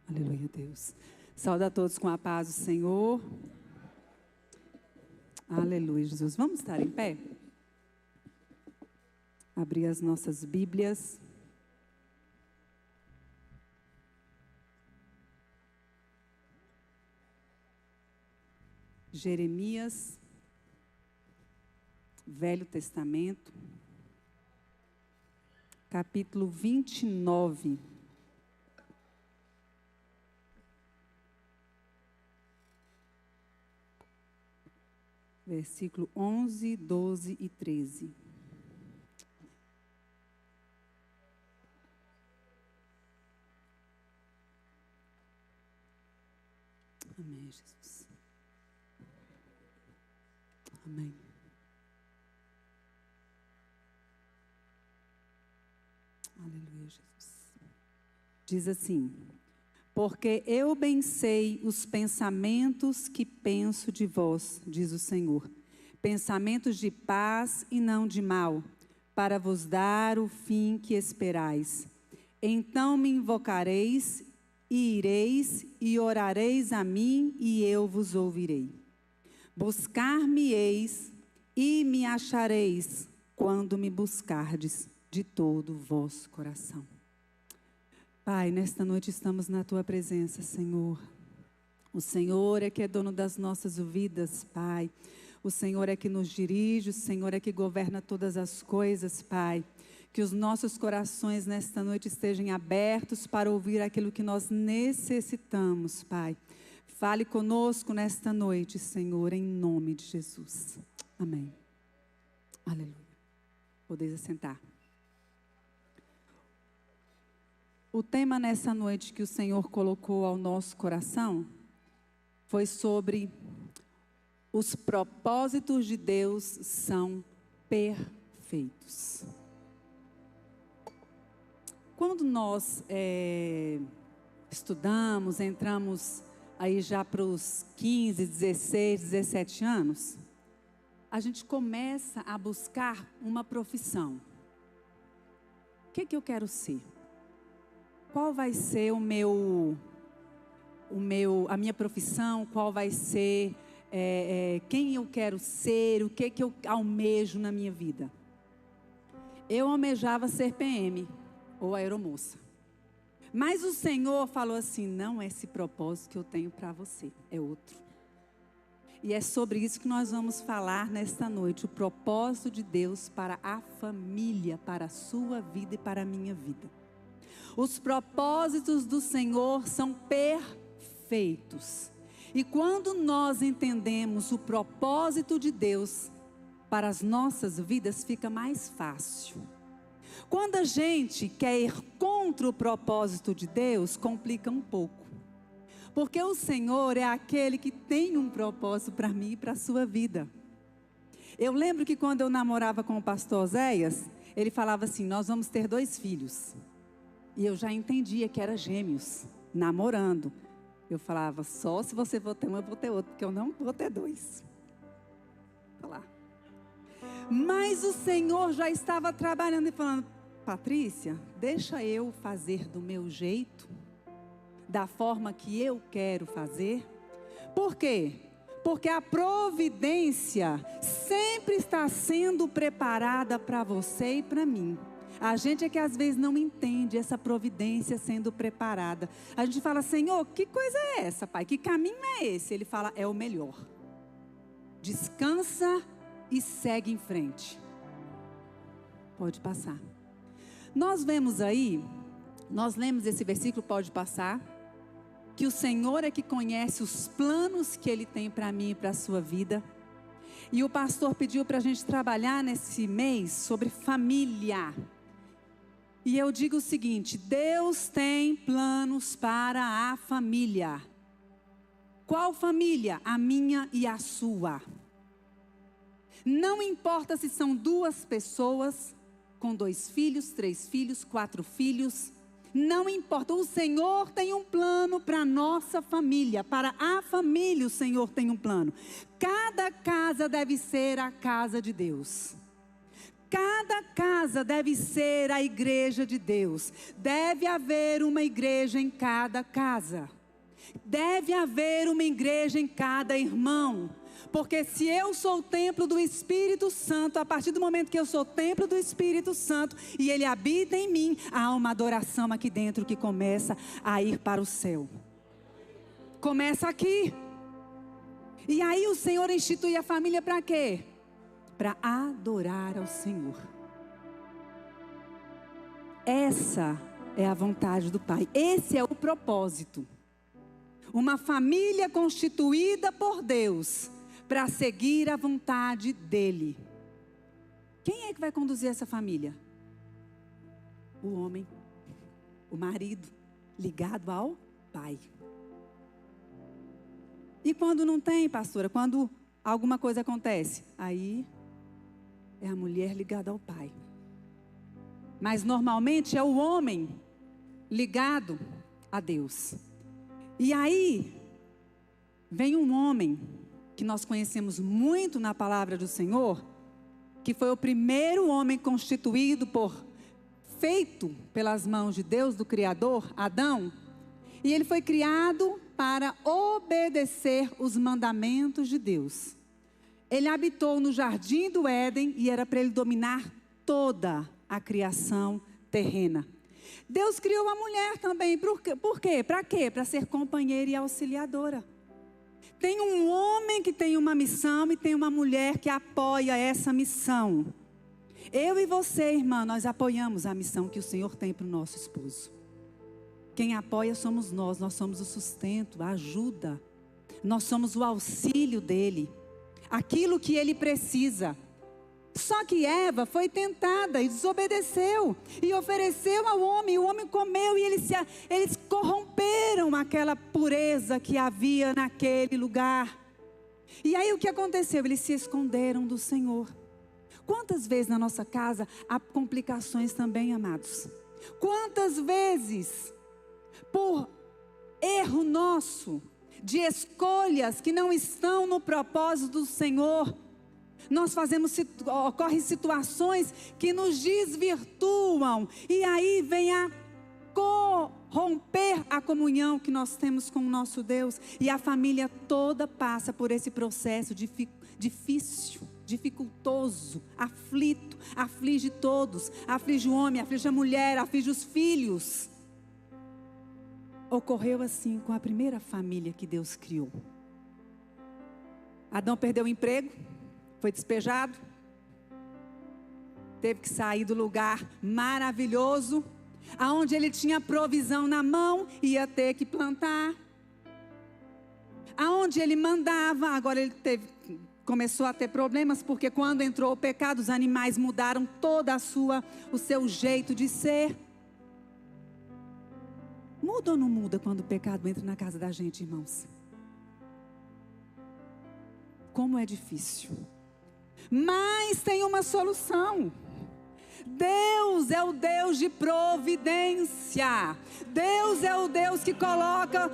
Aleluia, Deus. Saúde a todos com a paz do Senhor. Aleluia, Jesus. Vamos estar em pé? Abrir as nossas Bíblias. Jeremias, Velho Testamento, capítulo 29. Versículo 11, 12 e 13. Amém, Jesus. Amém. Aleluia, Jesus. Diz assim: porque eu bem sei os pensamentos que penso de vós, diz o Senhor, pensamentos de paz e não de mal, para vos dar o fim que esperais. Então me invocareis e ireis e orareis a mim e eu vos ouvirei. Buscar-me-eis e me achareis quando me buscardes de todo o vosso coração. Pai, nesta noite estamos na Tua presença, Senhor. O Senhor é que é dono das nossas vidas, Pai. O Senhor é que nos dirige, o Senhor é que governa todas as coisas, Pai. Que os nossos corações nesta noite estejam abertos para ouvir aquilo que nós necessitamos, Pai. Fale conosco nesta noite, Senhor, em nome de Jesus. Amém. Aleluia. Podeis assentar. O tema nessa noite que o Senhor colocou ao nosso coração foi sobre os propósitos de Deus são perfeitos. Quando nós estudamos, entramos aí já para os 15, 16, 17 anos, a gente começa a buscar uma profissão. O que eu quero ser? Qual vai ser a minha profissão? Qual vai ser quem eu quero ser? O que eu almejo na minha vida? Eu almejava ser PM ou aeromoça. Mas o Senhor falou assim: não é esse propósito que eu tenho para você, é outro. E é sobre isso que nós vamos falar nesta noite, o propósito de Deus para a família, para a sua vida e para a minha vida. Os propósitos do Senhor são perfeitos. E quando nós entendemos o propósito de Deus para as nossas vidas, fica mais fácil. Quando a gente quer ir contra o propósito de Deus, complica um pouco. Porque o Senhor é aquele que tem um propósito para mim e para a sua vida. Eu lembro que quando eu namorava com o pastor Oséias, ele falava assim: nós vamos ter 2 filhos. E eu já entendia que era gêmeos, namorando. Eu falava: só se você for ter um, eu vou ter outro, porque eu não vou ter 2. Falar. Mas o Senhor já estava trabalhando e falando: Patrícia, deixa eu fazer do meu jeito, da forma que eu quero fazer. Por quê? Porque a providência sempre está sendo preparada para você e para mim. A gente é que às vezes não entende essa providência sendo preparada. A gente fala: Senhor, que coisa é essa, Pai? Que caminho é esse? Ele fala: é o melhor. Descansa e segue em frente. Pode passar. Nós vemos aí, nós lemos esse versículo, pode passar, que o Senhor é que conhece os planos que Ele tem para mim e para a sua vida. E o pastor pediu para a gente trabalhar nesse mês sobre família. E eu digo o seguinte: Deus tem planos para a família. Qual família? A minha e a sua. Não importa se são 2 pessoas, com 2 filhos, 3 filhos, 4 filhos. Não importa, o Senhor tem um plano para a nossa família. Para a família o Senhor tem um plano. Cada casa deve ser a casa de Deus. Cada casa deve ser a igreja de Deus. Deve haver uma igreja em cada casa. Deve haver uma igreja em cada irmão. Porque se eu sou o templo do Espírito Santo, a partir do momento que eu sou o templo do Espírito Santo e Ele habita em mim, há uma adoração aqui dentro que começa a ir para o céu. Começa aqui. E aí o Senhor institui a família para quê? Para adorar ao Senhor. Essa é a vontade do Pai. Esse é o propósito. Uma família constituída por Deus para seguir a vontade dEle. Quem é que vai conduzir essa família? O homem, o marido, ligado ao Pai. E quando não tem, pastora, quando alguma coisa acontece, aí é a mulher ligada ao Pai. Mas normalmente é o homem ligado a Deus. E aí vem um homem que nós conhecemos muito na palavra do Senhor, que foi o primeiro homem constituído feito pelas mãos de Deus, do Criador, Adão. E ele foi criado para obedecer os mandamentos de Deus. Ele habitou no jardim do Éden e era para ele dominar toda a criação terrena. Deus criou a mulher também, por quê? Para quê? Para ser companheira e auxiliadora. Tem um homem que tem uma missão e tem uma mulher que apoia essa missão. Eu e você, irmã, nós apoiamos a missão que o Senhor tem para o nosso esposo. Quem apoia somos nós somos o sustento, a ajuda. Nós somos o auxílio dele. Aquilo que ele precisa. Só que Eva foi tentada e desobedeceu. E ofereceu ao homem. E o homem comeu e eles corromperam aquela pureza que havia naquele lugar. E aí o que aconteceu? Eles se esconderam do Senhor. Quantas vezes na nossa casa há complicações também, amados? Quantas vezes, por erro nosso, de escolhas que não estão no propósito do Senhor, ocorrem situações que nos desvirtuam, e aí vem a corromper a comunhão que nós temos com o nosso Deus, e a família toda passa por esse processo difícil, dificultoso, aflito, aflige todos, aflige o homem, aflige a mulher, aflige os filhos. Ocorreu assim com a primeira família que Deus criou. Adão perdeu o emprego, foi despejado, teve que sair do lugar maravilhoso, aonde ele tinha provisão na mão, ia ter que plantar. Aonde ele mandava, agora ele começou a ter problemas, porque quando entrou o pecado, os animais mudaram todo o seu jeito de ser. Muda ou não muda quando o pecado entra na casa da gente, irmãos? Como é difícil. Mas tem uma solução. Deus é o Deus de providência. Deus é o Deus que coloca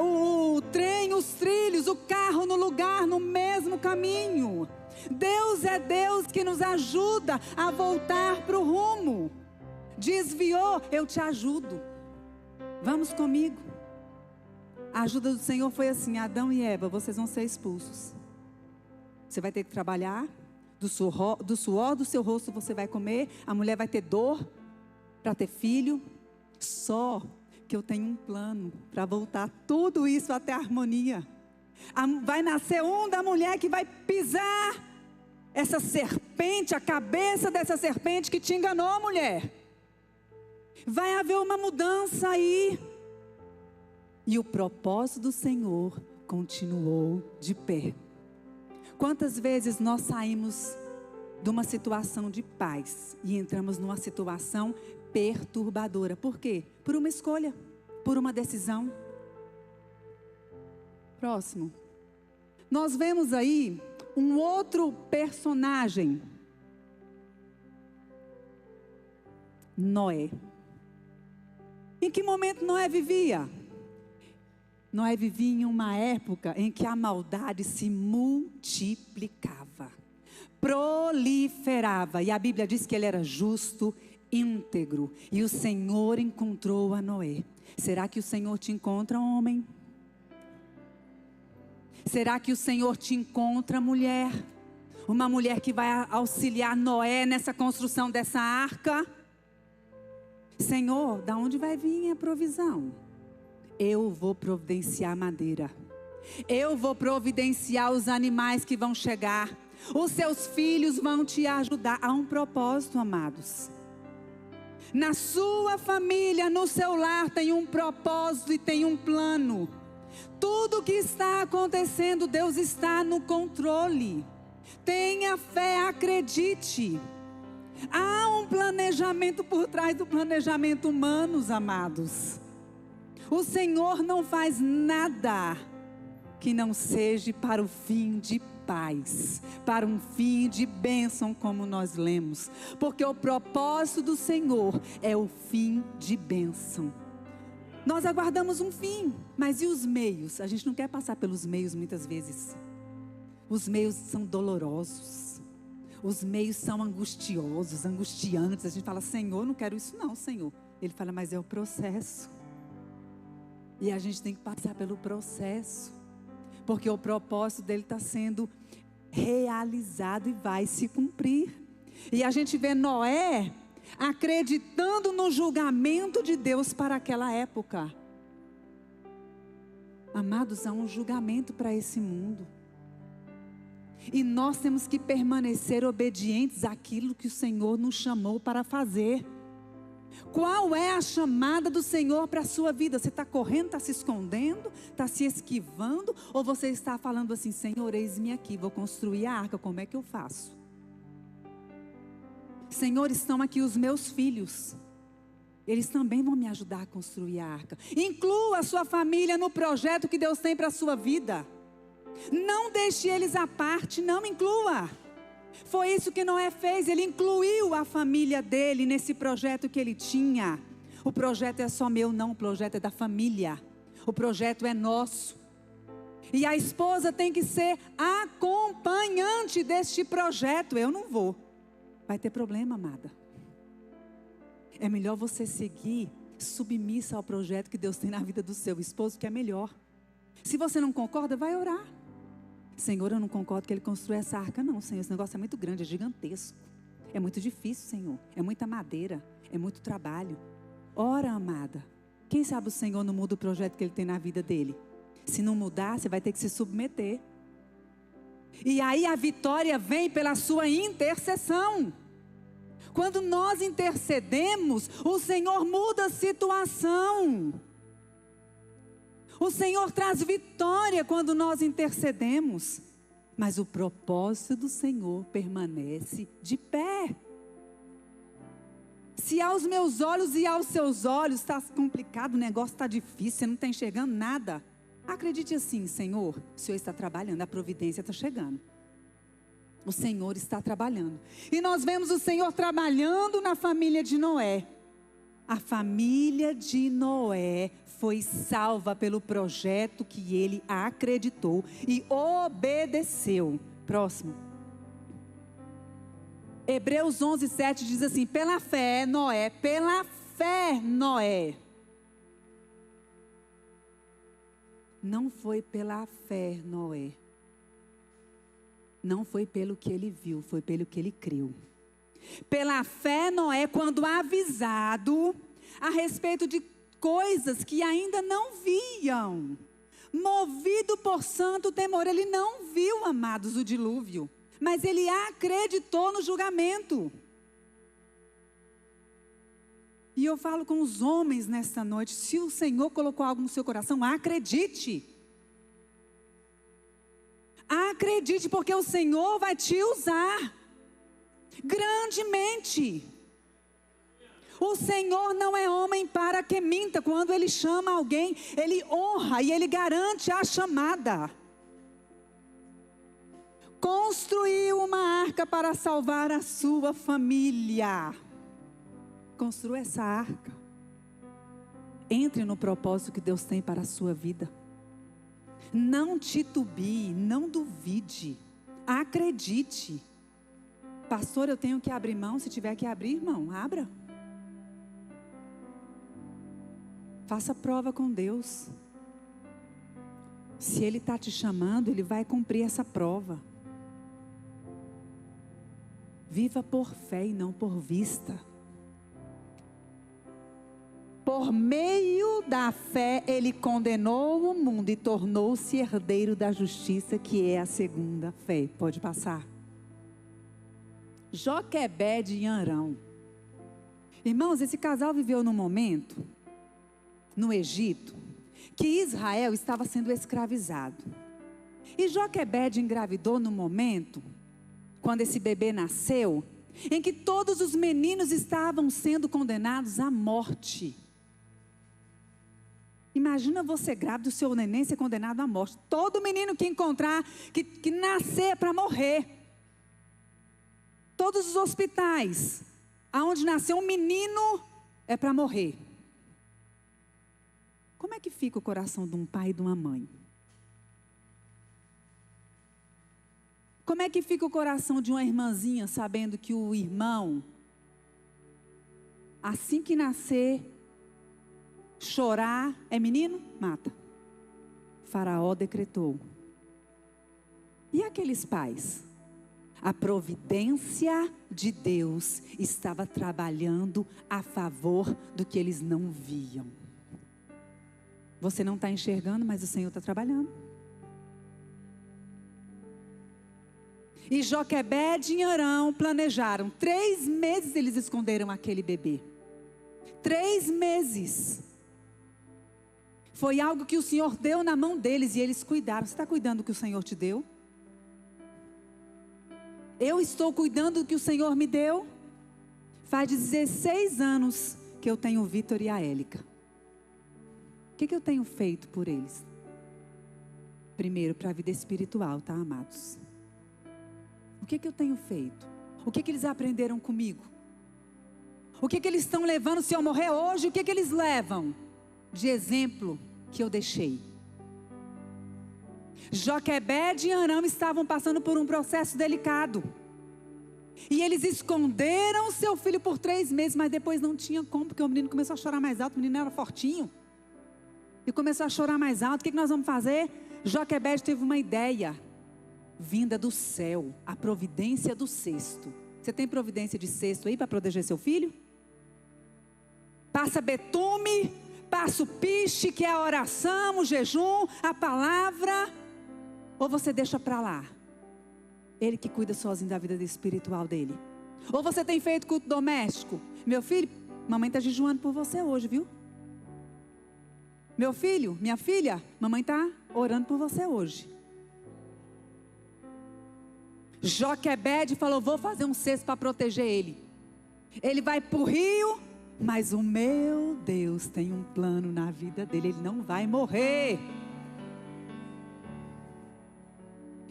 o trem, os trilhos, o carro no lugar, no mesmo caminho. Deus é Deus que nos ajuda a voltar para o rumo. Desviou, eu te ajudo. Vamos comigo. A ajuda do Senhor foi assim: Adão e Eva, vocês vão ser expulsos. Você vai ter que trabalhar, do suor do seu rosto você vai comer, a mulher vai ter dor para ter filho. Só que eu tenho um plano para voltar tudo isso até a harmonia. Vai nascer da mulher que vai pisar essa serpente, a cabeça dessa serpente que te enganou, mulher. Vai haver uma mudança aí. E o propósito do Senhor continuou de pé. Quantas vezes nós saímos de uma situação de paz e entramos numa situação perturbadora? Por quê? Por uma escolha, por uma decisão. Próximo. Nós vemos aí um outro personagem. Noé. Em que momento Noé vivia? Noé vivia em uma época em que a maldade se multiplicava. proliferava. E a Bíblia diz que ele era justo, íntegro. E o Senhor encontrou a Noé. Será que o Senhor te encontra, homem? Será que o Senhor te encontra, mulher? Uma mulher que vai auxiliar Noé nessa construção dessa arca? Senhor, da onde vai vir a provisão? Eu vou providenciar madeira. Eu vou providenciar os animais que vão chegar. Os seus filhos vão te ajudar. Há um propósito, amados. Na sua família, no seu lar, tem um propósito e tem um plano. Tudo que está acontecendo, Deus está no controle. Tenha fé, acredite. Há um planejamento por trás do planejamento humano, amados. O Senhor não faz nada que não seja para o fim de paz, para um fim de bênção, como nós lemos. Porque o propósito do Senhor é o fim de bênção. Nós aguardamos um fim, mas e os meios? A gente não quer passar pelos meios muitas vezes. Os meios são dolorosos. Os meios são angustiosos, angustiantes. A gente fala, Senhor, não quero isso não, Senhor. Ele fala, mas é o processo. E a gente tem que passar pelo processo. Porque o propósito dele está sendo realizado e vai se cumprir. E a gente vê Noé acreditando no julgamento de Deus para aquela época. Amados, há um julgamento para esse mundo. E nós temos que permanecer obedientes àquilo que o Senhor nos chamou para fazer. Qual é a chamada do Senhor para a sua vida? Você está correndo, está se escondendo, está se esquivando? Ou você está falando assim, Senhor, eis-me aqui, vou construir a arca, como é que eu faço? Senhor, estão aqui os meus filhos. Eles também vão me ajudar a construir a arca. Inclua a sua família no projeto que Deus tem para a sua vida. Não deixe eles à parte, não inclua. Foi isso que Noé fez, ele incluiu a família dele nesse projeto que ele tinha. O projeto é só meu, não, o projeto é da família. O projeto é nosso. E a esposa tem que ser acompanhante deste projeto. Eu não vou. Vai ter problema, amada. É melhor você seguir submissa ao projeto que Deus tem na vida do seu esposo, que é melhor. Se você não concorda, vai orar. Senhor, eu não concordo que ele construa essa arca, não, Senhor. Esse negócio é muito grande, é gigantesco. É muito difícil, Senhor. É muita madeira, é muito trabalho. Ora, amada. Quem sabe o Senhor não muda o projeto que ele tem na vida dele? Se não mudar, você vai ter que se submeter. E aí a vitória vem pela sua intercessão. Quando nós intercedemos, o Senhor muda a situação. O Senhor traz vitória quando nós intercedemos. Mas o propósito do Senhor permanece de pé. Se aos meus olhos e aos seus olhos está complicado, o negócio está difícil, você não está enxergando nada. Acredite assim, Senhor, o Senhor está trabalhando, a providência está chegando. O Senhor está trabalhando. E nós vemos o Senhor trabalhando na família de Noé. A família de Noé foi salva pelo projeto que ele acreditou e obedeceu. Próximo. Hebreus 11:7 diz assim: pela fé Noé, não foi pela fé Noé, não foi pelo que ele viu, foi pelo que ele creu. Pela fé Noé, quando avisado a respeito de coisas que ainda não viam, movido por santo temor, ele não viu, amados, o dilúvio, mas ele acreditou no julgamento. E eu falo com os homens nesta noite, se o Senhor colocou algo no seu coração, acredite. Acredite, porque o Senhor vai te usar grandemente. O Senhor não é homem para que minta. Quando Ele chama alguém, Ele honra e Ele garante a chamada. Construiu uma arca para salvar a sua família. Construa essa arca. Entre no propósito que Deus tem para a sua vida. Não titubie, não duvide. Acredite. Pastor, eu tenho que abrir mão. Se tiver que abrir, irmão, abra. Faça prova com Deus. Se Ele está te chamando, Ele vai cumprir essa prova. Viva por fé e não por vista. Por meio da fé, Ele condenou o mundo e tornou-se herdeiro da justiça, que é a segunda fé. Pode passar. Joquebede e Arão. Irmãos, esse casal viveu num momento, no Egito, que Israel estava sendo escravizado. E Joquebede engravidou no momento, quando esse bebê nasceu, em que todos os meninos estavam sendo condenados à morte. Imagina você grávida, o seu neném ser condenado à morte. Todo menino que encontrar, que nascer para morrer. Todos os hospitais, aonde nasceu um menino, é para morrer. Como é que fica o coração de um pai e de uma mãe? Como é que fica o coração de uma irmãzinha, sabendo que o irmão, assim que nascer, chorar, é menino? Mata. Faraó decretou. E aqueles pais? A providência de Deus estava trabalhando a favor do que eles não viam. Você não está enxergando, mas o Senhor está trabalhando. E Joquebede e Arão planejaram. 3 meses eles esconderam aquele bebê. 3 meses. Foi algo que o Senhor deu na mão deles e eles cuidaram. Você está cuidando do que o Senhor te deu? Eu estou cuidando do que o Senhor me deu. Faz 16 anos que eu tenho o Vitor e a Élica. O que eu tenho feito por eles? Primeiro, para a vida espiritual, tá, amados? O que eu tenho feito? O que eles aprenderam comigo? O que eles estão levando se eu morrer hoje? O que eles levam de exemplo que eu deixei? Joquebede e Arão estavam passando por um processo delicado. E eles esconderam seu filho por 3 meses, mas depois não tinha como, porque o menino começou a chorar mais alto, o menino era fortinho. E começou a chorar mais alto. O que nós vamos fazer? Joquebede teve uma ideia, vinda do céu, a providência do cesto. Você tem providência de cesto aí para proteger seu filho? Passa betume, passa o piche, que é a oração, o jejum, a palavra. Ou você deixa para lá? Ele que cuida sozinho da vida espiritual dele. Ou você tem feito culto doméstico? Meu filho, mamãe está jejuando por você hoje, viu? Meu filho, minha filha, mamãe está orando por você hoje. Joquebede falou, vou fazer um cesto para proteger ele. Ele vai para o rio, mas o meu Deus tem um plano na vida dele, ele não vai morrer.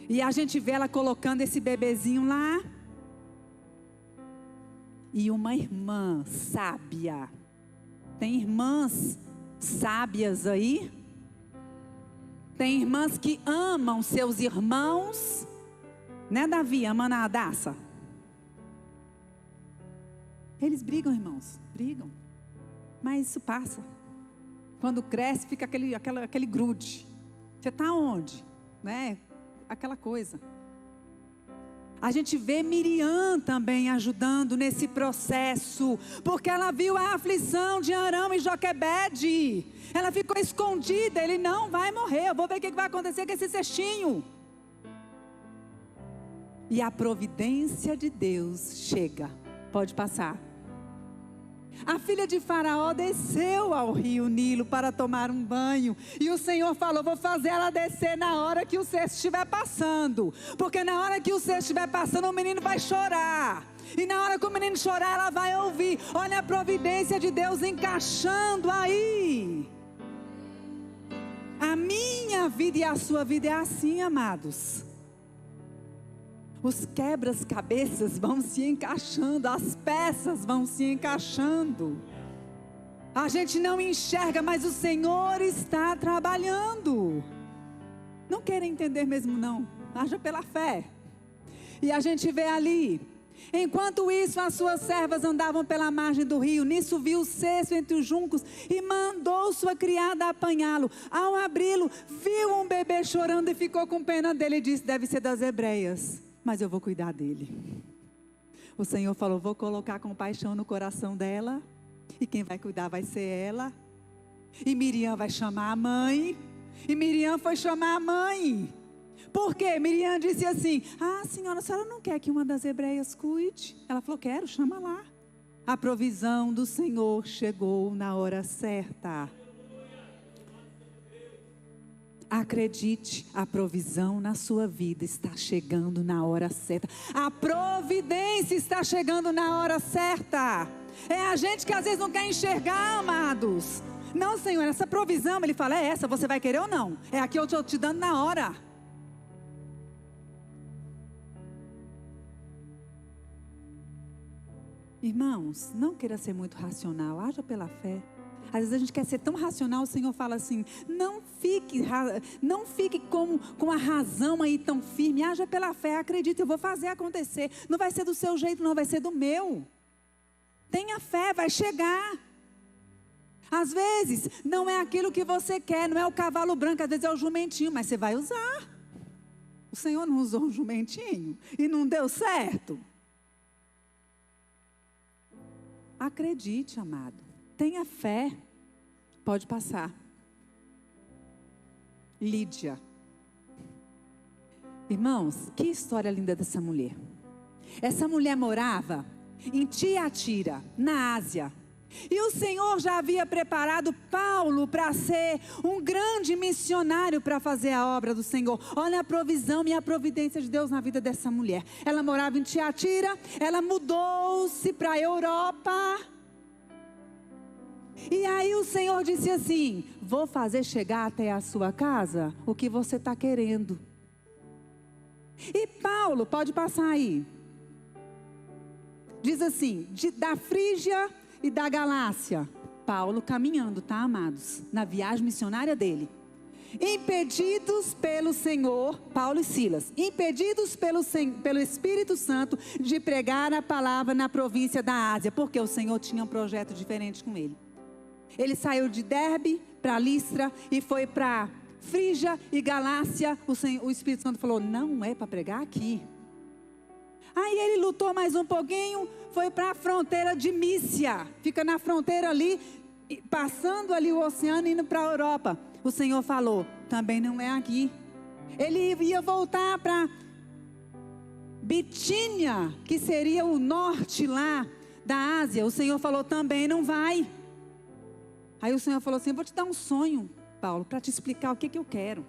E a gente vê ela colocando esse bebezinho lá. E uma irmã sábia. Tem irmãs sábias aí? Tem irmãs que amam seus irmãos. Né, Davi? Amando a Adaça. Eles brigam, irmãos. Brigam. Mas isso passa. Quando cresce, fica aquele grude. Você está onde? Né? Aquela coisa. A gente vê Miriam também ajudando nesse processo, porque ela viu a aflição de Arão e Joquebede. Ela ficou escondida, ele não vai morrer, eu vou ver o que vai acontecer com esse cestinho. E a providência de Deus chega. Pode passar. A filha de Faraó desceu ao rio Nilo para tomar um banho. E o Senhor falou, vou fazer ela descer na hora que o cesto estiver passando. Porque na hora que o cesto estiver passando, o menino vai chorar. E na hora que o menino chorar, ela vai ouvir. Olha a providência de Deus encaixando aí. A minha vida e a sua vida é assim, amados. Os quebra-cabeças vão se encaixando, as peças vão se encaixando. A gente não enxerga, mas o Senhor está trabalhando. Não querem entender mesmo não, haja pela fé. E a gente vê ali, Enquanto isso, as suas servas andavam pela margem do rio. Nisso viu o cesto entre os juncos e mandou sua criada apanhá-lo. Ao abri-lo, viu um bebê chorando e ficou com pena dele e disse: deve ser das hebreias, mas eu vou cuidar dele. O Senhor falou: vou colocar compaixão no coração dela, e quem vai cuidar vai ser ela. E Miriam vai chamar a mãe. E Miriam foi chamar a mãe. Por quê? Miriam disse assim: ah, senhora, a senhora não quer que uma das hebreias cuide? Ela falou: quero, chama lá. A provisão do Senhor chegou na hora certa. Acredite, a provisão na sua vida está chegando na hora certa. A providência está chegando na hora certa. É a gente que às vezes não quer enxergar, amados. Não, Senhor, essa provisão, Ele fala: é essa, você vai querer ou não? É aqui eu estou te dando na hora. Irmãos, não queira ser muito racional, haja pela fé. Às vezes a gente quer ser tão racional, o Senhor fala assim: não fique com a razão aí tão firme, haja pela fé, acredite, eu vou fazer acontecer. Não vai ser do seu jeito não, vai ser do meu. Tenha fé, vai chegar. Às vezes não é aquilo que você quer, não é o cavalo branco, às vezes é o jumentinho, mas você vai usar. O Senhor não usou um jumentinho e não deu certo. Acredite, amado. Tenha fé. Pode passar. Lídia. Irmãos, que história linda dessa mulher. Essa mulher morava em Tiatira, na Ásia. E o Senhor já havia preparado Paulo para ser um grande missionário para fazer a obra do Senhor. Olha a provisão e a providência de Deus na vida dessa mulher. Ela morava em Tiatira, ela mudou-se para a Europa. E aí o Senhor disse assim: vou fazer chegar até a sua casa o que você está querendo. E Paulo, pode passar aí. Diz assim, da Frígia e da Galácia, Paulo caminhando, tá, amados? Na viagem missionária dele. Impedidos pelo Senhor, Paulo e Silas, impedidos pelo Espírito Santo de pregar a palavra na província da Ásia, porque o Senhor tinha um projeto diferente com ele. Ele saiu de Derbe para Listra e foi para Frígia e Galácia. O Espírito Santo falou: não é para pregar aqui. Aí ele lutou mais um pouquinho, foi para a fronteira de Mísia. Fica na fronteira ali, passando ali o oceano, indo para a Europa. O Senhor falou: também não é aqui. Ele ia voltar para Bitínia, que seria o norte lá da Ásia. O Senhor falou: também não vai. Aí o Senhor falou assim: vou te dar um sonho, Paulo, para te explicar o que eu quero.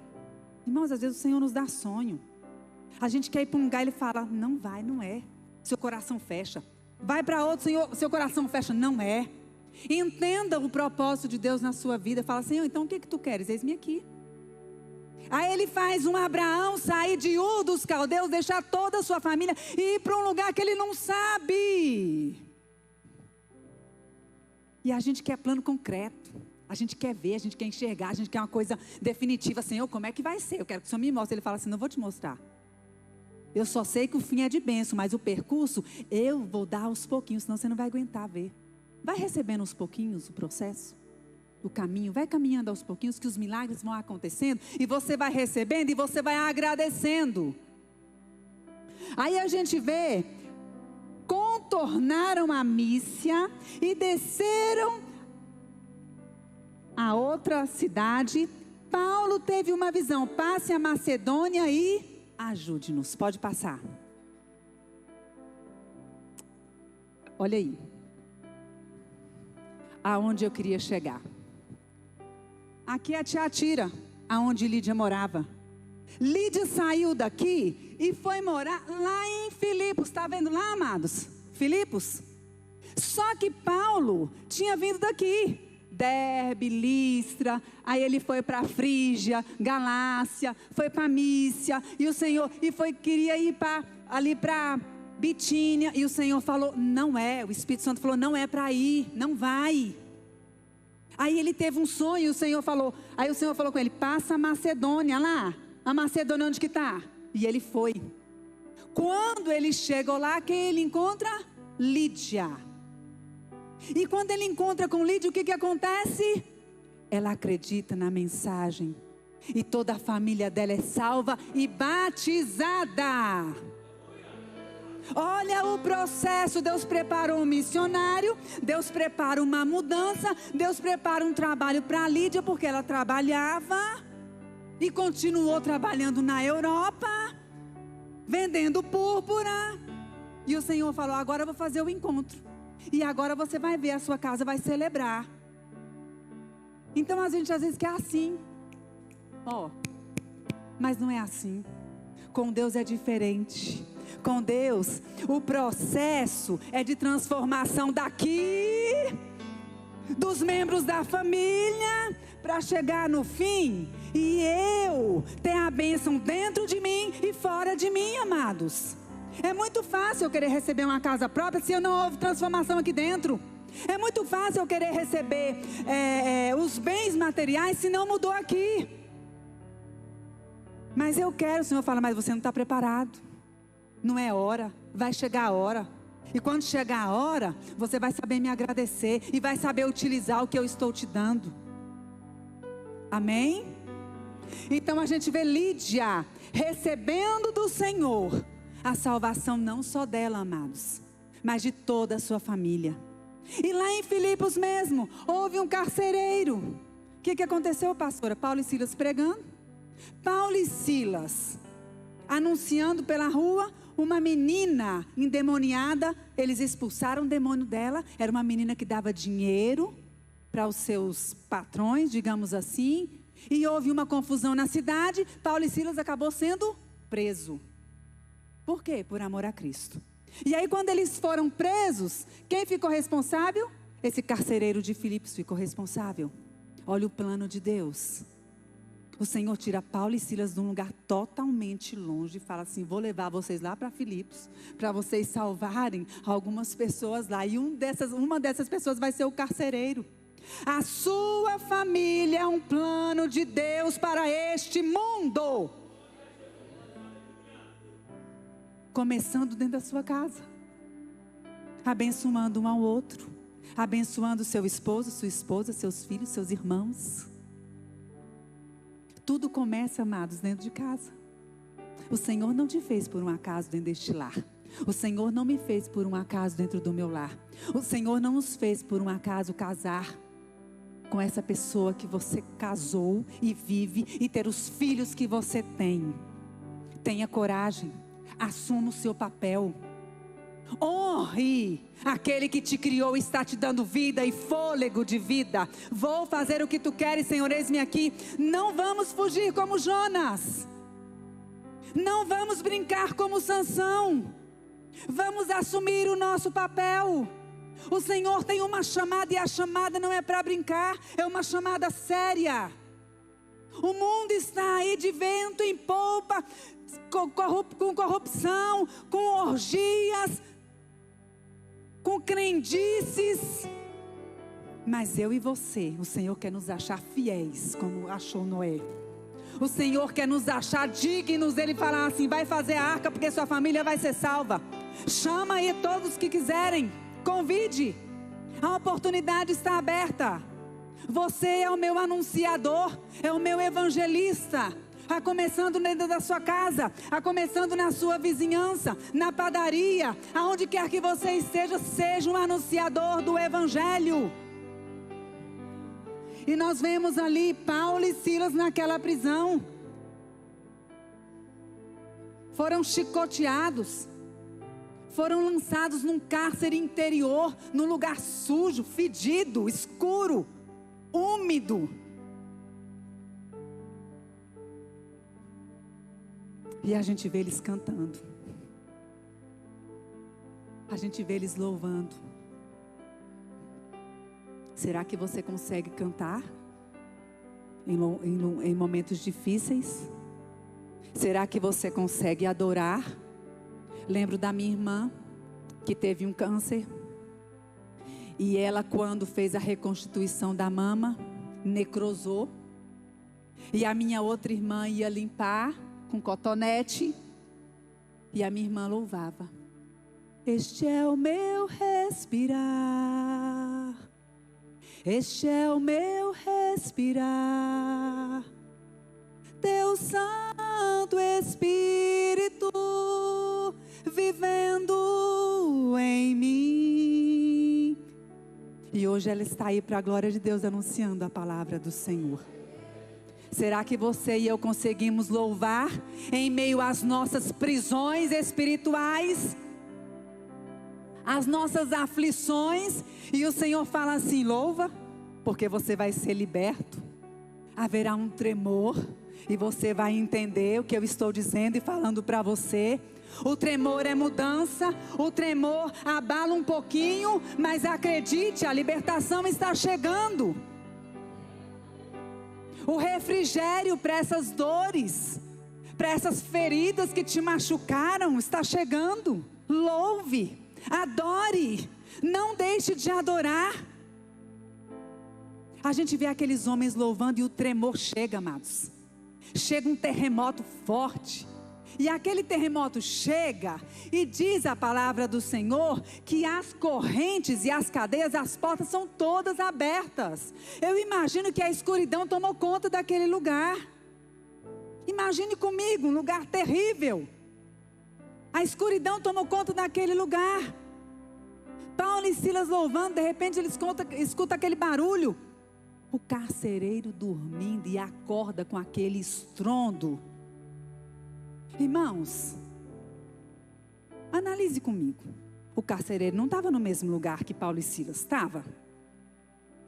Irmãos, às vezes o Senhor nos dá sonho. A gente quer ir para um lugar e Ele fala: não vai, não é. Seu coração fecha. Vai para outro, Senhor, seu coração fecha. Não é. Entenda o propósito de Deus na sua vida. Fala: Senhor, então o que tu queres? Eis-me aqui. Aí Ele faz um Abraão sair de Ur dos Caldeus, deixar toda a sua família e ir para um lugar que ele não sabe. E a gente quer plano concreto. A gente quer ver, a gente quer enxergar, a gente quer uma coisa definitiva. Senhor, como é que vai ser? Eu quero que o Senhor me mostre. Ele fala assim: não vou te mostrar. Eu só sei que o fim é de bênção, mas o percurso eu vou dar aos pouquinhos, senão você não vai aguentar ver. Vai recebendo aos pouquinhos o processo, o caminho, vai caminhando aos pouquinhos que os milagres vão acontecendo e você vai recebendo e você vai agradecendo. Aí a gente vê, contornaram a Mísia e desceram a outra cidade. Paulo teve uma visão: passe a Macedônia e ajude-nos. Pode passar. Olha aí. Aonde eu queria chegar. Aqui é Tiatira, aonde Lídia morava. Lídia saiu daqui e foi morar lá em Filipos. Está vendo lá, amados? Filipos. Só que Paulo tinha vindo daqui. Derbe, Listra, aí ele foi para Frígia, Galácia, foi para Mísia, e o Senhor, queria ir ali para Bitínia, e o Senhor falou: não é, o Espírito Santo falou: não é para ir, não vai. Aí ele teve um sonho, e o Senhor falou com ele: passa a Macedônia lá, a Macedônia onde que está? E ele foi. Quando ele chegou lá, quem ele encontra? Lídia. E quando ele encontra com Lídia, o que acontece? Ela acredita na mensagem. E toda a família dela é salva e batizada. Olha o processo. Deus prepara um missionário, Deus prepara uma mudança, Deus prepara um trabalho para Lídia, porque ela trabalhava e continuou trabalhando na Europa, vendendo púrpura. E o Senhor falou: agora eu vou fazer o encontro. E agora você vai ver, a sua casa vai celebrar. Então a gente às vezes quer assim. Mas não é assim. Com Deus é diferente. Com Deus, o processo é de transformação daqui, dos membros da família, para chegar no fim e eu ter a bênção dentro de mim e fora de mim, amados. É muito fácil eu querer receber uma casa própria se eu não houve transformação aqui dentro. É muito fácil eu querer receber os bens materiais se não mudou aqui. Mas eu quero, o Senhor fala: mas você não está preparado. Não é hora, vai chegar a hora. E quando chegar a hora, você vai saber me agradecer e vai saber utilizar o que eu estou te dando. Amém? Então a gente vê Lídia recebendo do Senhor a salvação, não só dela, amados, mas de toda a sua família. E lá em Filipos mesmo, houve um carcereiro. O que aconteceu, pastora? Paulo e Silas pregando. Paulo e Silas anunciando pela rua. Uma menina endemoniada, eles expulsaram o demônio dela. Era uma menina que dava dinheiro para os seus patrões, digamos assim. E houve uma confusão na cidade. Paulo e Silas acabou sendo preso. Por quê? Por amor a Cristo. E aí quando eles foram presos, quem ficou responsável? Esse carcereiro de Filipos ficou responsável. Olha o plano de Deus. O Senhor tira Paulo e Silas de um lugar totalmente longe e fala assim: vou levar vocês lá para Filipos, para vocês salvarem algumas pessoas lá. E uma dessas pessoas vai ser o carcereiro. A sua família é um plano de Deus para este mundo. Começando dentro da sua casa, abençoando um ao outro, abençoando seu esposo, sua esposa, seus filhos, seus irmãos. Tudo começa, amados, dentro de casa. O Senhor não te fez por um acaso dentro deste lar. O Senhor não me fez por um acaso dentro do meu lar. O Senhor não nos fez por um acaso casar com essa pessoa que você casou e vive e ter os filhos que você tem. Tenha coragem, assuma o seu papel. Honre aquele que te criou e está te dando vida e fôlego de vida. Vou fazer o que tu queres, Senhor, eis-me aqui. Não vamos fugir como Jonas. Não vamos brincar como Sansão. Vamos assumir o nosso papel. O Senhor tem uma chamada e a chamada não é para brincar, é uma chamada séria. O mundo está aí de vento em polpa, com corrupção, com orgias, com crendices. Mas eu e você, o Senhor quer nos achar fiéis, como achou Noé. O Senhor quer nos achar dignos. Ele fala assim: vai fazer a arca porque sua família vai ser salva. Chama aí todos que quiserem, convide. A oportunidade está aberta. Você é o meu anunciador, é o meu evangelista. A começando dentro da sua casa, a começando na sua vizinhança, na padaria, aonde quer que você esteja, seja um anunciador do evangelho. E nós vemos ali Paulo e Silas naquela prisão. Foram chicoteados, foram lançados num cárcere interior, num lugar sujo, fedido, escuro, úmido. E a gente vê eles cantando. A gente vê eles louvando. Será que você consegue cantar em momentos difíceis? Será que você consegue adorar? Lembro da minha irmã que teve um câncer. E ela, quando fez a reconstituição da mama, necrosou. E a minha outra irmã ia limpar com cotonete. E a minha irmã louvava. Este é o meu respirar. Este é o meu respirar. Teu Santo Espírito vivendo em mim. E hoje ela está aí para a glória de Deus anunciando a palavra do Senhor. Será que você e eu conseguimos louvar em meio às nossas prisões espirituais? As nossas aflições? E o Senhor fala assim: louva, porque você vai ser liberto. Haverá um tremor e você vai entender o que eu estou dizendo e falando para você. O tremor é mudança, o tremor abala um pouquinho, mas acredite, a libertação está chegando. O refrigério para essas dores, para essas feridas que te machucaram, está chegando. Louve, adore, não deixe de adorar. A gente vê aqueles homens louvando e o tremor chega, amados. Chega um terremoto forte. E aquele terremoto chega e diz a palavra do Senhor que as correntes e as cadeias, as portas são todas abertas. Eu imagino que a escuridão tomou conta daquele lugar. Imagine comigo, um lugar terrível. A escuridão tomou conta daquele lugar. Paulo e Silas louvando, de repente eles escutam aquele barulho. O carcereiro dormindo e acorda com aquele estrondo. Irmãos, analise comigo. O carcereiro não estava no mesmo lugar que Paulo e Silas, estava?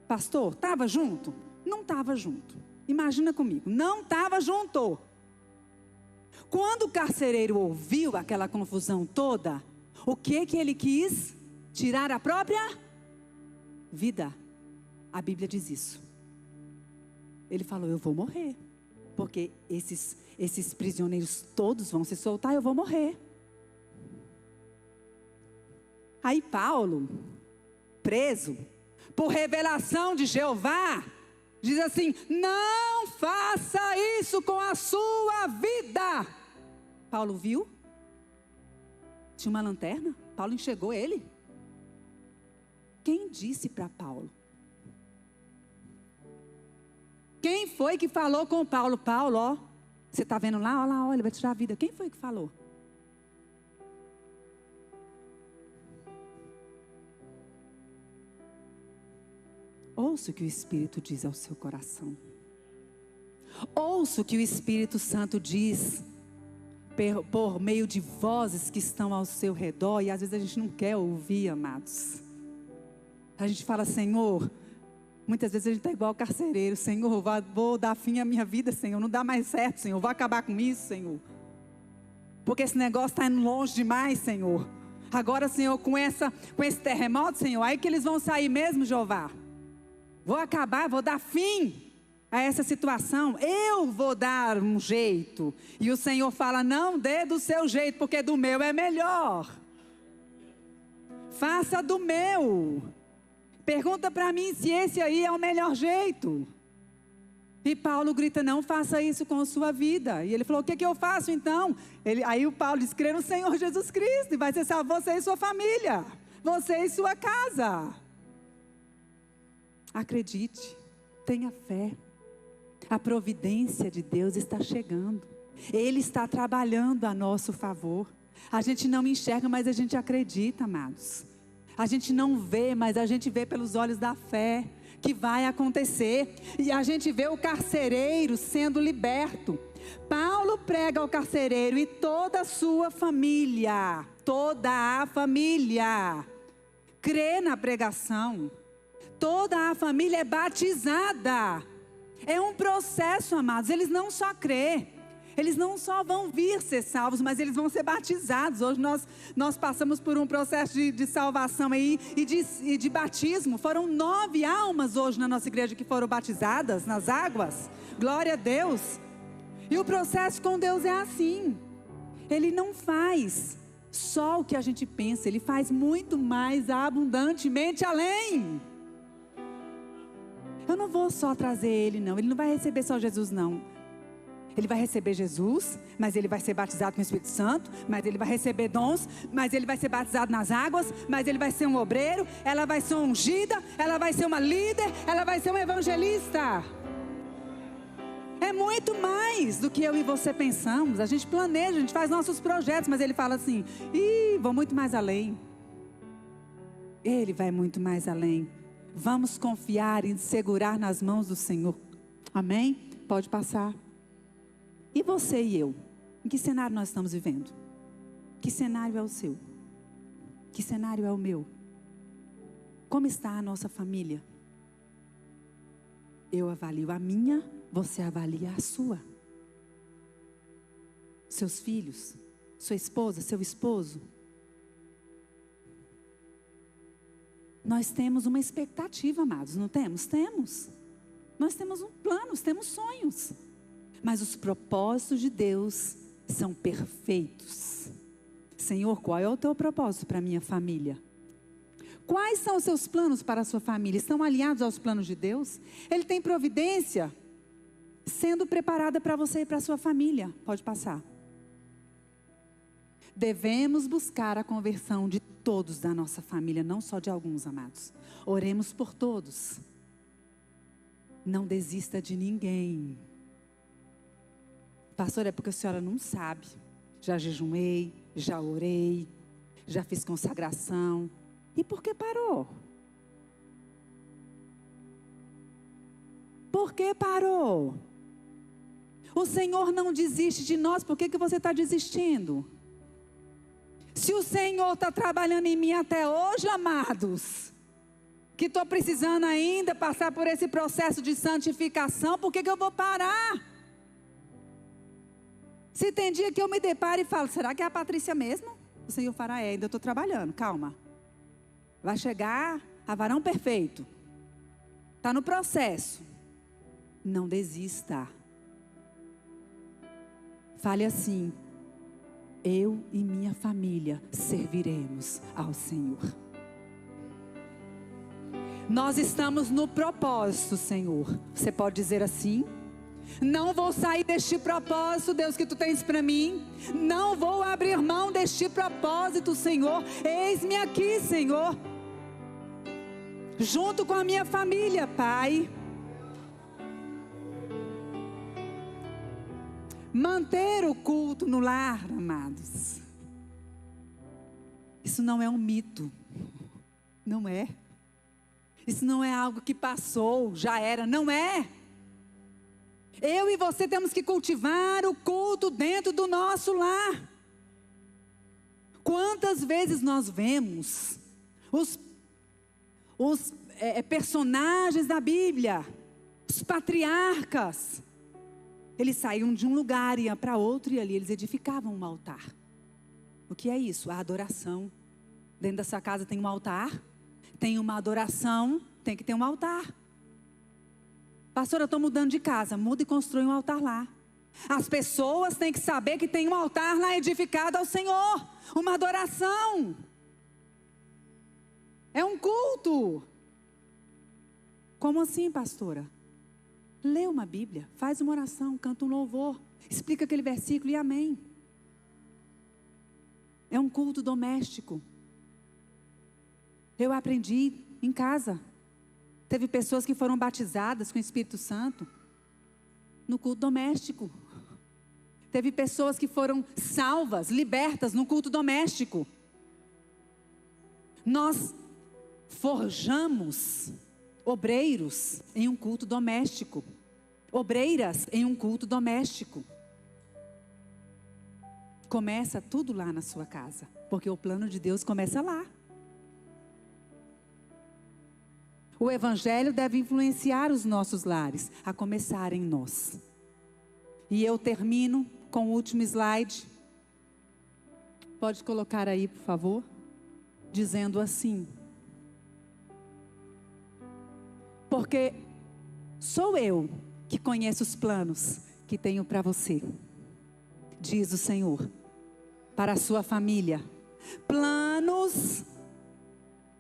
Pastor, estava junto? Não estava junto. Imagina comigo, não estava junto. Quando o carcereiro ouviu aquela confusão toda, o que ele quis? Tirar a própria vida. A Bíblia diz isso. Ele falou: eu vou morrer, porque esses prisioneiros todos vão se soltar, eu vou morrer. Aí Paulo, preso, por revelação de Jeová, diz assim: não faça isso com a sua vida. Paulo viu? Tinha uma lanterna, Paulo enxergou ele. Quem disse para Paulo? Quem foi que falou com Paulo? Paulo, ó, você está vendo lá? Olha lá, olha, vai tirar a vida. Quem foi que falou? Ouça o que o Espírito diz ao seu coração. Ouça o que o Espírito Santo diz por meio de vozes que estão ao seu redor. E às vezes a gente não quer ouvir, amados. A gente fala: Senhor, muitas vezes a gente está igual ao carcereiro: Senhor, vou dar fim à minha vida, Senhor, não dá mais certo, Senhor, vou acabar com isso, Senhor, porque esse negócio está indo longe demais, Senhor. Agora, Senhor, com esse terremoto, Senhor, aí que eles vão sair mesmo, Jeová. Vou acabar, vou dar fim a essa situação, eu vou dar um jeito. E o Senhor fala: não dê do seu jeito, porque do meu é melhor. Faça do meu. Pergunta para mim se esse aí é o melhor jeito. E Paulo grita: não faça isso com a sua vida. E ele falou: o que eu faço então? Aí o Paulo diz: crê no Senhor Jesus Cristo, e vai ser salvo você e sua família, você e sua casa. Acredite, tenha fé. A providência de Deus está chegando. Ele está trabalhando a nosso favor. A gente não enxerga, mas a gente acredita, amados. A gente não vê, mas a gente vê pelos olhos da fé que vai acontecer. E a gente vê o carcereiro sendo liberto. Paulo prega ao carcereiro e toda a sua família, toda a família, crê na pregação. Toda a família é batizada. É um processo, amados. Eles não só crê, eles não só vão vir ser salvos, mas eles vão ser batizados. Hoje nós passamos por um processo de salvação aí e de batismo. Foram 9 almas hoje na nossa igreja que foram batizadas nas águas. Glória a Deus. E o processo com Deus é assim. Ele não faz só o que a gente pensa, Ele faz muito mais abundantemente além. Eu não vou só trazer ele, não. Ele não vai receber só Jesus, não. Ele vai receber Jesus, mas ele vai ser batizado com o Espírito Santo, mas ele vai receber dons, mas ele vai ser batizado nas águas, mas ele vai ser um obreiro, ela vai ser uma ungida, ela vai ser uma líder, ela vai ser uma evangelista. É muito mais do que eu e você pensamos. A gente planeja, a gente faz nossos projetos, mas ele fala assim: vou muito mais além. Ele vai muito mais além. Vamos confiar e segurar nas mãos do Senhor. Amém? Pode passar. E você e eu? Em que cenário nós estamos vivendo? Que cenário é o seu? Que cenário é o meu? Como está a nossa família? Eu avalio a minha, você avalia a sua. Seus filhos, sua esposa, seu esposo. Nós temos uma expectativa, amados, não temos? Temos. Nós temos um plano, temos sonhos. Mas os propósitos de Deus são perfeitos. Senhor, qual é o teu propósito para a minha família? Quais são os seus planos para a sua família? Estão alinhados aos planos de Deus? Ele tem providência sendo preparada para você e para a sua família. Pode passar. Devemos buscar a conversão de todos da nossa família, não só de alguns, amados. Oremos por todos. Não desista de ninguém. Pastor, é porque a senhora não sabe. Já jejuei, já orei, já fiz consagração. E por que parou? Por que parou? O Senhor não desiste de nós, por que você está desistindo? Se o Senhor está trabalhando em mim até hoje, amados, que estou precisando ainda passar por esse processo de santificação, por que eu vou parar? Se tem dia que eu me deparo e falo, será que é a Patrícia mesmo? O Senhor fará, ainda estou trabalhando, calma. Vai chegar a varão perfeito. Está no processo. Não desista. Fale assim: eu e minha família serviremos ao Senhor. Nós estamos no propósito, Senhor. Você pode dizer assim: não vou sair deste propósito, Deus, que tu tens para mim. Não vou abrir mão deste propósito, Senhor. Eis-me aqui, Senhor, junto com a minha família, Pai. Manter o culto no lar, amados. Isso não é um mito. Não é. Isso não é algo que passou, já era. Não é. Eu e você temos que cultivar o culto dentro do nosso lar. Quantas vezes nós vemos os personagens da Bíblia, os patriarcas, eles saíam de um lugar, iam para outro, e ali eles edificavam um altar. O que é isso? A adoração. Dentro da sua casa tem um altar, tem uma adoração, tem que ter um altar. Pastor, eu estou mudando de casa. Muda e constrói um altar lá. As pessoas têm que saber que tem um altar lá edificado ao Senhor. Uma adoração. É um culto. Como assim, pastora? Lê uma Bíblia, faz uma oração, canta um louvor, explica aquele versículo e amém. É um culto doméstico. Eu aprendi em casa. Teve pessoas que foram batizadas com o Espírito Santo no culto doméstico. Teve pessoas que foram salvas, libertas no culto doméstico. Nós forjamos obreiros em um culto doméstico. Obreiras em um culto doméstico. Começa tudo lá na sua casa, porque o plano de Deus começa lá. O Evangelho deve influenciar os nossos lares, a começar em nós. E eu termino com o último slide. Pode colocar aí, por favor. Dizendo assim: porque sou eu que conheço os planos que tenho para você, diz o Senhor, para a sua família. Planos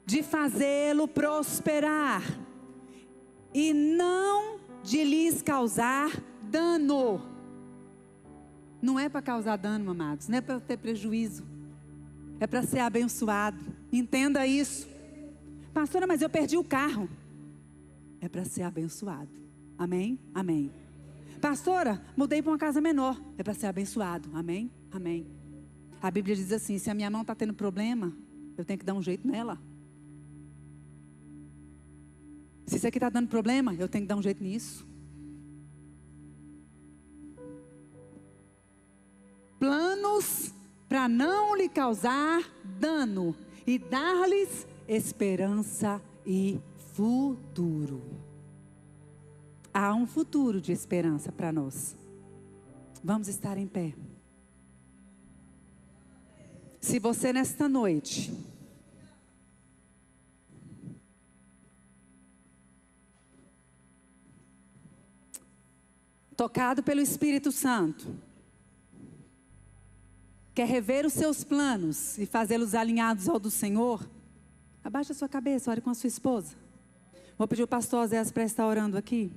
de fazê-lo prosperar e não de lhes causar dano. Não é para causar dano, amados. Não é para ter prejuízo. É para ser abençoado. Entenda isso. Pastora, mas eu perdi o carro. É para ser abençoado. Amém? Amém. Pastora, mudei para uma casa menor. É para ser abençoado. Amém? Amém. A Bíblia diz assim, se a minha mão está tendo problema, eu tenho que dar um jeito nela. Se isso aqui está dando problema, eu tenho que dar um jeito nisso. Planos para não lhe causar dano e dar-lhes esperança e futuro. Há um futuro de esperança para nós. Vamos estar em pé. Se você nesta noite tocado pelo Espírito Santo, quer rever os seus planos e fazê-los alinhados ao do Senhor, abaixa a sua cabeça, ore com a sua esposa. Vou pedir o pastor Oséias para estar orando aqui.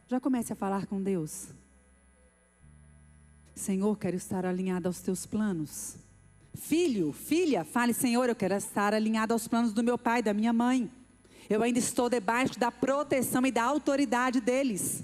Já comece a falar com Deus. Senhor, quero estar alinhado aos teus planos. Filho, filha, fale, Senhor, eu quero estar alinhado aos planos do meu pai, da minha mãe. Eu ainda estou debaixo da proteção e da autoridade deles.